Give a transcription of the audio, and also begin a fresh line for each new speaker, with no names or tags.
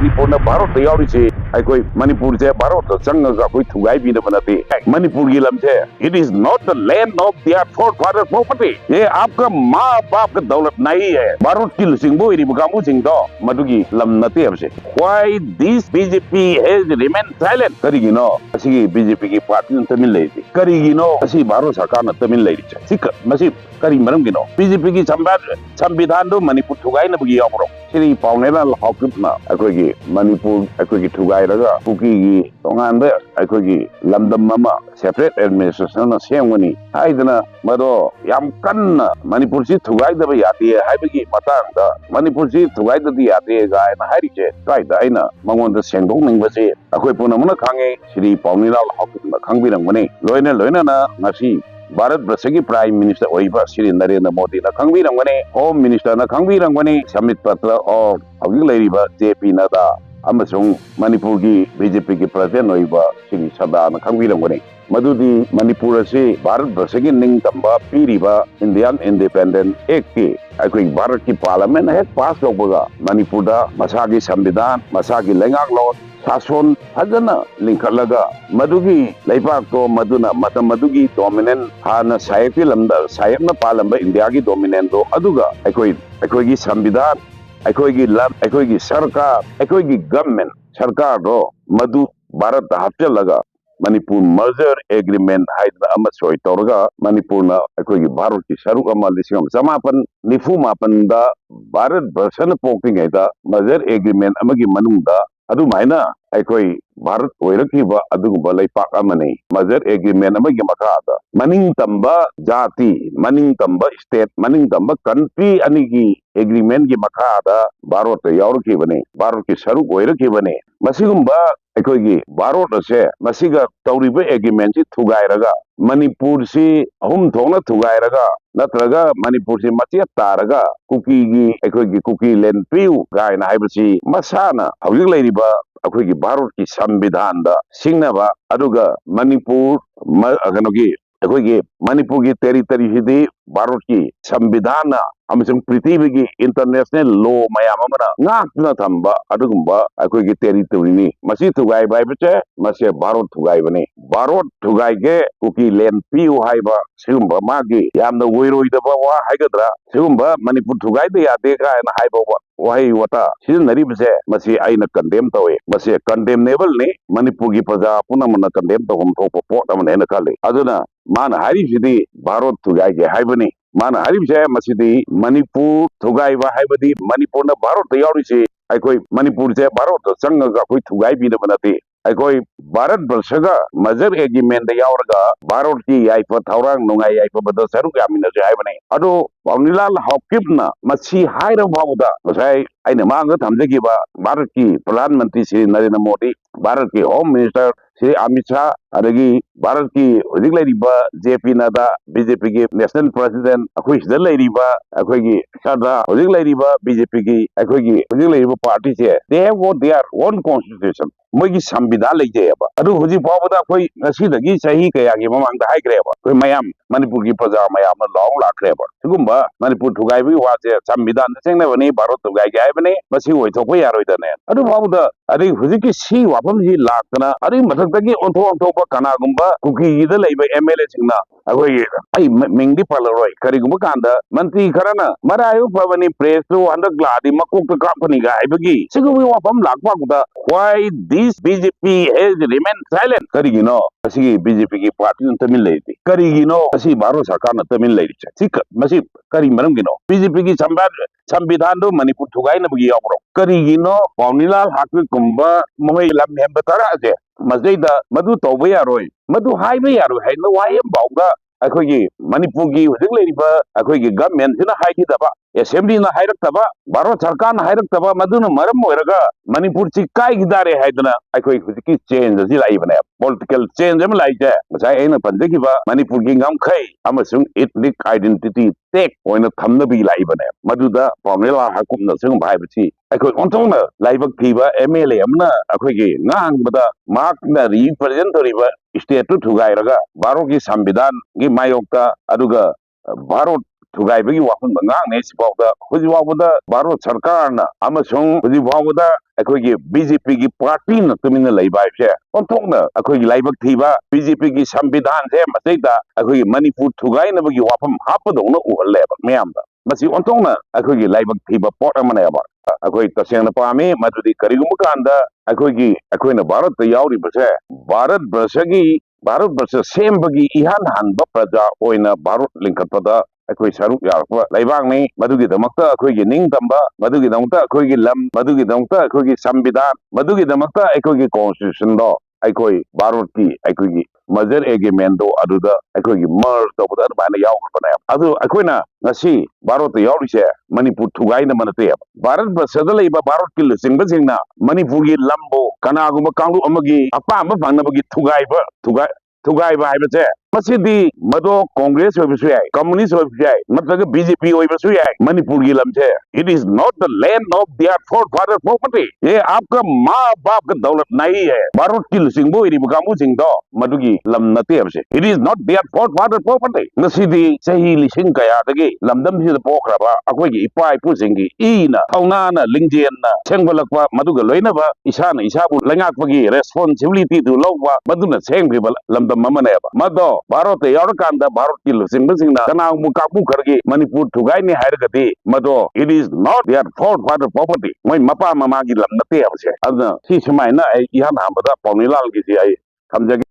मणिपुर भारत यावरीसे अखोई मणिपुर से भारत चंगा कोई थुगाई भी नते मणिपुर की लम से it is not the land of their forefather property. ये आपका माँ बाप का दौलत नहीं है। भारत की लुसिंगबो इरिबगामु सिंगदो मदुगी लम नते हमसे। Why this BJP has remain silent करिगिनो असी बीजेपी की पार्टी तमिल लेती करिगिनो असी भारत सरकार न तमिल लेती सिक मसी करी मरम गिनो बीजेपी की संविधान दो मणिपुर थुगाई नबगी यावरो सिरी पावनेला हाउकुपना अखोगी मणिपुर अखोगी थुगाई रगा कुकी की तोंगान अखोगी लमदम ममा सेपरेट एडमिनिस्ट्रेशन सेमगनी हाइदना मदो याम कन्ना मणिपुर से थुगाई दबा याती है हाइबगी मतांगदा मणिपुर से थुगाई ददी याती है गायना हारिचे काइदा आइना मंगोंदा सेंदों निंगबसे अखोई पुनमना खांगे श्री पावनेला हाउकुपना खांगबिरंगबने लोइना ना ngasi भारत वर्ष की प्राइम मिनिस्टर होइबा श्री नरेंद्र मोदी ना खंगबिरंगने होम मिनिस्टर ना खंगबिरंगने समित पत्र और हौजिक लेरिबा जेपी नड्डा अमसुंग मणिपुर की बीजेपी की प्रेसिडेंट होइबा श्री सदा ना खंगबिरंगने मधुदी मणिपुर से भारत वर्ष की निंगतंबा पीरिबा इंडियन इंडिपेंडेंट एक्ट की अखोई भारत की पार्लियामेंट है पास होबगा मणिपुर दा मसा की संविधान मसा की लेंगाक लॉ सासोन फजना लिंखलगा मधुगी लेपाक तो मधुना मतम मधुगी डोमिनेंट हाना सायक लमदा सायक न पालंबा इंडिया की डोमिनेंट दो अदुगा अखोई की संविधान अखोई की लम अखोई की सरकार अखोई की गवर्नमेंट सरकार दो मधु भारत हफ्चलगा मणिपुर मर्जर एग्रीमेंट हाइद अमा सोई तौरगा मणिपुर ना अखोई की भारत की सरुक अमा लिसिंग समापन निफु मापन दा भारत वर्षन पोक्टिंगैदा मर्जर एग्रीमेंट अमगी मनुंगदा अदुमाइना अखोई भारत ओइरखिबा अदुगुबा लैपाक अमने मर्जर एग्रीमेंट अमगी मखादा मनिंग तंबा जाति मनिंग तंबा स्टेट मनिंग तंबा कंट्री अनिगी एग्रीमेंट की मखादा भारत यावरखिबने भारत की सरुक ओइरखिबने मसिगुंबा अखोई भारत से मसिगा तौरिबा एग्रीमेंट से थुगाइरगा मणिपुर से अहुम थोंना थुगाइरगा नत्रगा मणिपुर से मचिया तारगा कुकी की अखोई कुकी लैंड पिउ गायना हाइबसी मसाना हौजिक लेरिबा अखोई भारत की संविधान दा सिंगनबा अदुगा मणिपुर कनोगी अखोई मणिपुर की टेरिटरी हिदी भारत की संविधान अमसुंग पृथ्वी की international law मयाम Amna ngaakna thamba adugumba akoi gi territory ni masi thugai bai bache mase Bharat thugai bane Bharat thugai ge kuki land piu haiba sigumba magi yamna woiroi da ba wa haigadra sigumba manipur thugai da yade ka na haiba wa wahai wata sirinari base masi aina condemn tawe mase condemnable ne manipur gi praja punamana condemn to hom thok pot amana hena kale aduna mana hari sidi Bharat thugai ge haibani मान हरिबसे मसिदी मणिपुर थुगाइबा हाइबदी मणिपुर न भारत यावरिसे अखोई मणिपुर से भारत चंगा कोई थुगाई भी नते अखोई भारत वर्षगा मजर agreement यावरगा Bharat की याइफा थौरांग नुंगाई याइफा बद सरुक यामिनसे हाइबने अदो पावनीलाल हाउकिपना मसी हाइर भावदा मसाई आइने मांग थमजगिबा भारत की प्रधानमंत्री श्री नरेंद्र मोदी भारत के होम मिनिस्टर श्री अमित शाह अदगी भारत की हजिक लेरिबा जेपी नड्डा बीजेपी की नेशनल प्रेसिडेंट अखोई सिदा लेरिबा अखोई की सदा हजिक लेरिबा बीजेपी की अखोई की हजिक लेरिबा पार्टी से they have got their own constitution मोगी संविधान लेजेबा अदु हजिक फावदा अखोई ngasiदगी सही कयागी ममांग हाइग्रेबा अखोई मयाम मणिपुर की प्रजा मयाम लॉन्ग लाखरेबा सिगुम्बा मणिपुर थुगाइबी वासे संविधान सेंगनेबनी भारत थुगाइगे हाइबने मसी ओइथोकबा यारोइदने अदु फावदा अदि हजिक की सी वाफम जी लाक्तना अदि मथक्तगी ओंथोंथोबा कनागुम्बा कुकी गिदा लेबा एमएलए सिंगना अखोई आई मिंगदी पलरोय करिगुम्बा कांदा मंत्री खरना मरायु पवनी प्रेस तो हंदक लादी मकोक कापनी गाइबगी सिगुम्बा वाफम लाक्पाकुदा why this BJP has remain silent करिगिनो असी बीजेपी की पार्टी तमिल लेती करिगिनो असी भारत सरकार न तमिल लेती सिक मसी करी मरमगिनो बीजेपी की संविधान दो मणिपुर थुगाई नबगी यावरो करिगिनो पावनीलाल हाकुकुम्बा मोय लम हेम बताराजे मजैदा मधु तौबा यारोय मधु हाइबा यारोय हाइनो वायम बाउगा अखोई मणिपुर की हजिक लेरिबा अखोई गवर्नमेंट सिना हाइगिदबा असेंबली ना हाइरक्तबा भारत सरकार ना हाइरक्तबा मधुन मरम होरगा मणिपुर ची काय गिदारे हाइदना अखोई हजिकी चेंज जी लाइबने पॉलिटिकल चेंज हम लाइजे मसाय एना पंजगिबा मणिपुर की ngамखै अमसुंग एथनिक आइडेंटिटी टेक ओइना थमनबी लाइबने मधुदा पावनेला हाकुमना संग भाइबची अखोई ओंथोंना लाइबक थीबा एमएलए हमना अखोई की ngangbada मार्कना रिप्रेजेंट तोरिबा स्टेट थुगाइरगा भारत की संविधान की मायोक्ता अदुगा भारत थुगाइबगी वाफम ngang ne sipawda hujwawda baro sarkarna amasung hujwawda अखोगी बीजेपी की पार्टी न तुमिन लैबाइसे ओंथोंना अखोगी लाइबक थीबा बीजेपी की संविधान से मसैदा अखोगी मणिपुर थुगाइनबगी वाफम हापदौना उहल्लेबा मयामदा मसी ओंथोंना अखोगी लाइबक थीबा पोट अमनेबा अखोई तसेंगना पामे मदुदी करिगुम कांदा अखोगी अखोइना भारत यावरिबसे भारत वर्ष सेमबगी इहान हानबा प्रजा ओइना भारत लिंखतपदा अखोई सरुक यारपा लैबांगनी मदुगिदमक्ता अखोगी निंगतंबा मदुगिदमक्ता अखोगी लम मदुगिदमक्ता अखोगी संविधान मदुगिदमक्ता अखोगी कॉन्स्टिट्यूशन दो अखोई भारत की अखोगी मजर एग्रीमेंट दो अदुदा अखोगी मर्ज तौबदा बाना यावगबना अदु अखोइना ngasi भारत यावरिसे मणिपुर थुगाइना मनते भारत वर्षदा लैबा भारत की लुसिंगबसिंगना मणिपुर की लम्बो कनागुम कांगु अमगी अपाम भांगनबगी थुगाइबा हाइबसे मसिदी मदो कांग्रेस होइबसु याय कम्युनिस्ट होइबसु याय नत्रगा बीजेपी होइबसु याय मणिपुर की लमसे it is not the land of their forefather property ये आपका माँ बाप का दौलत नहीं है भारत की लुसिंगबो इरिबो कामु सिंगदो मदुगी लम नते हबसे it is not their forefather property नसिदी सही लिसिंग कया दगी लमदम सिदा पोखराबा अखोगी इपा इपु सिंगी इना थौनाना लिंगजेनना सेंगबलकवा मदुगा लोइनबा इसाना इसाबु लंगाकपगी रेस्पोंसिबिलिटी दु लौबा मदुना सेंगबिबा लमदम ममनेबा मदो भारत यावरकांदा भारत की लुसिंगबसिंगना कनागुम कामु खरगी मणिपुर थुगाइने हायरगदी मदो it is not their forefather property मोय मपा ममागी लम नते हबसे अदना सी सुमाइना इहान हामबदा पौनिलाल गिसी आई थमजगे